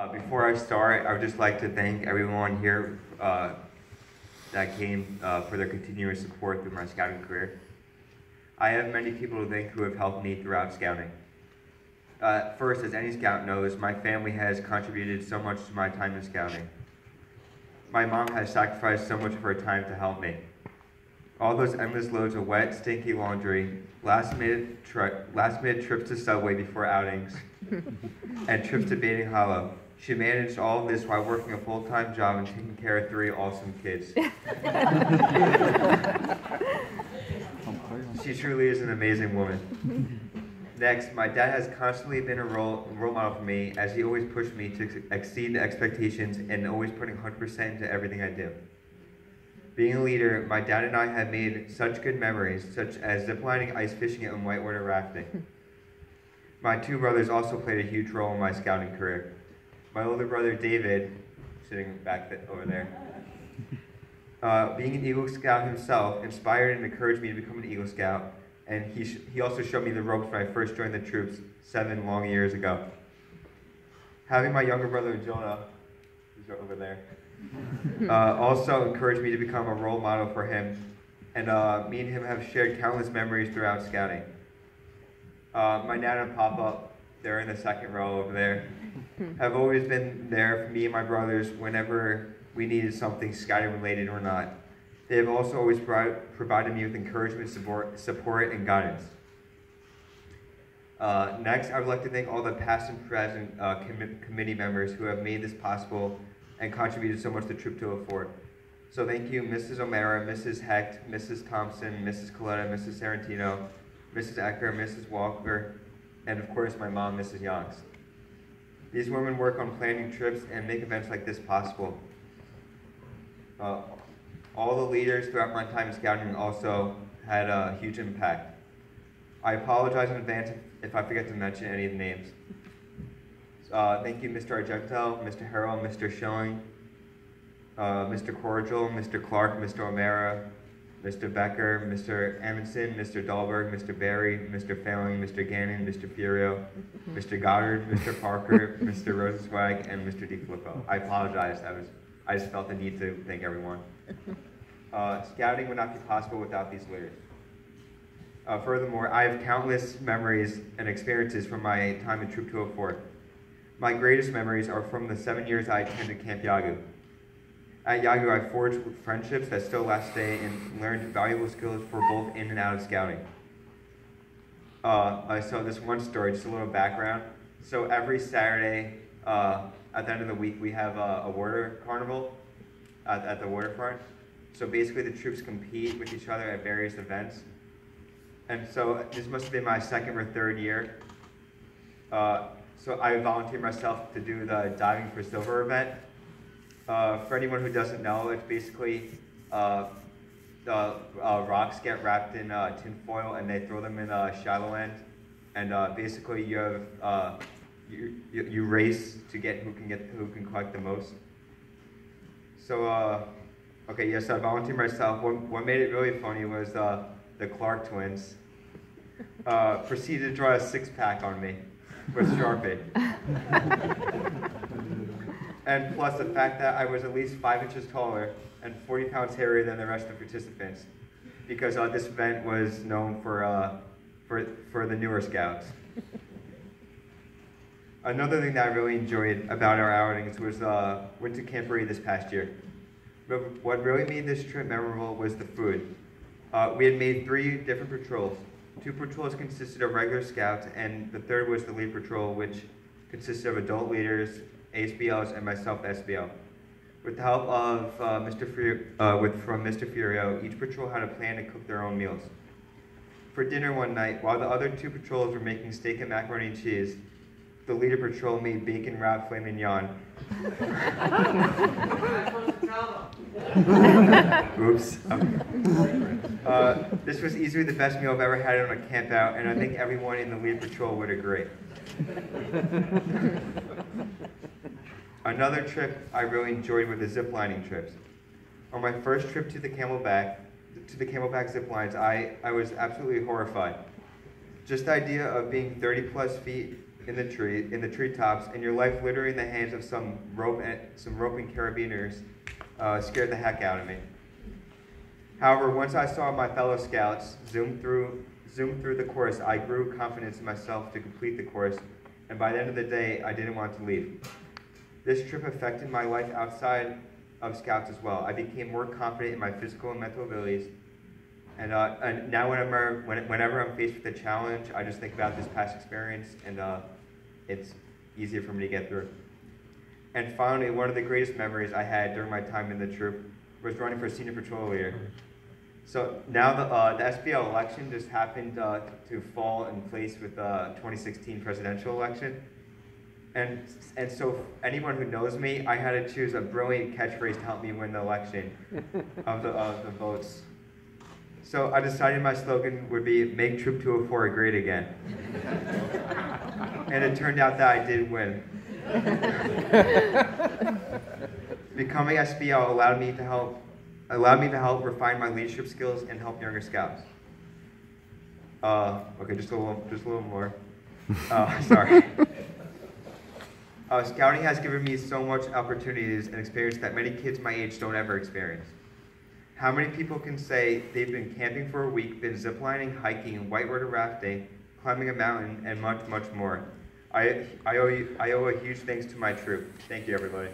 Before I start, I would just like to thank everyone here that came for their continuous support through my scouting career. I have many people to thank who have helped me throughout scouting. First, as any scout knows, my family has contributed so much to my time in scouting. My mom has sacrificed so much of her time to help me. All those endless loads of wet, stinky laundry, last-minute trips to Subway before outings, and trips to Bating Hollow. She managed all of this while working a full-time job and taking care of 3 awesome kids. She truly is an amazing woman. Next, my dad has constantly been a role model for me, as he always pushed me to exceed the expectations and always putting 100% into everything I do. Being a leader, my dad and I have made such good memories, such as ziplining, ice fishing, and whitewater rafting. My 2 brothers also played a huge role in my scouting career. My older brother David, sitting back over there, being an Eagle Scout himself, inspired and encouraged me to become an Eagle Scout, and he also showed me the ropes when I first joined the troops 7 long years ago. Having my younger brother Jonah, who's over there, also encouraged me to become a role model for him, and me and him have shared countless memories throughout scouting. My Nana and Papa, they're in the second row over there, have always been there for me and my brothers whenever we needed something scouting related or not. They have also always provided me with encouragement, support, and guidance. Next, I would like to thank all the past and present committee members who have made this possible and contributed so much to Troop 204. So thank you, Mrs. O'Mara, Mrs. Hecht, Mrs. Thompson, Mrs. Coletta, Mrs. Sarantino, Mrs. Ecker, Mrs. Walker, and of course my mom, Mrs. Youngs. These women work on planning trips and make events like this possible. All the leaders throughout my time in scouting also had a huge impact. I apologize in advance if I forget to mention any of the names. Thank you, Mr. Argento, Mr. Harrell, Mr. Schilling, Mr. Cordial, Mr. Clark, Mr. O'Mara, Mr. Becker, Mr. Amundsen, Mr. Dahlberg, Mr. Barry, Mr. Failing, Mr. Gannon, Mr. Furio, Mr. Goddard, Mr. Parker, Mr. Rosenzweig, and Mr. DiFilippo. I apologize. I just felt the need to thank everyone. Scouting would not be possible without these leaders. Furthermore, I have countless memories and experiences from my time in Troop 204. My greatest memories are from the 7 years I attended Camp Yagu. At Yagu, I forged friendships that still last today and learned valuable skills for both in and out of scouting. So this one story, just a little background. So every Saturday, at the end of the week, we have a water carnival at the waterfront. So basically the troops compete with each other at various events. And so this must have been my 2nd or 3rd year. So I volunteered myself to do the Diving for Silver event. For anyone who doesn't know, it's basically the rocks get wrapped in tin foil and they throw them in a shallow end. And basically you have you race to get who can collect the most. So okay, yes, I volunteered myself. What made it really funny was the Clark twins proceeded to draw a 6-pack on me with Sharpie. And plus the fact that I was at least 5 inches taller and 40 pounds heavier than the rest of the participants, because this event was known for the newer scouts. Another thing that I really enjoyed about our outings was went to Camp Marie this past year. But what really made this trip memorable was the food. We had made 3 different patrols. 2 patrols consisted of regular scouts, and the 3rd was the lead patrol, which consisted of adult leaders, ASBLs, and myself, the SBL. With the help of from Mr. Furio, each patrol had a plan to cook their own meals. For dinner one night, while the other 2 patrols were making steak and macaroni and cheese, the leader patrol made bacon wrapped filet mignon. Oops. This was easily the best meal I've ever had on a camp out, and I think everyone in the lead patrol would agree. Another trip I really enjoyed were the zip lining trips. On my first trip to the Camelback zip lines, I was absolutely horrified. Just the idea of being 30 plus feet in the treetops, and your life literally in the hands of some roping carabiners scared the heck out of me. However, once I saw my fellow scouts zoom through the course, I grew confidence in myself to complete the course, and by the end of the day, I didn't want to leave. This trip affected my life outside of Scouts as well. I became more confident in my physical and mental abilities, and now whenever I'm faced with a challenge, I just think about this past experience, and it's easier for me to get through. And finally, one of the greatest memories I had during my time in the troop was running for senior patrol leader. So now the SPL election just happened to fall in place with the 2016 presidential election. And so anyone who knows me, I had to choose a brilliant catchphrase to help me win the election of the votes. So I decided my slogan would be, "Make Troop 204 great again." And it turned out that I did win. Becoming SPL allowed me to help refine my leadership skills and help younger scouts. Okay, just a little more. Sorry. Scouting has given me so much opportunities and experience that many kids my age don't ever experience. How many people can say they've been camping for a week, been ziplining, hiking, whitewater rafting, climbing a mountain, and much, much more? I owe a huge thanks to my troop. Thank you, everybody.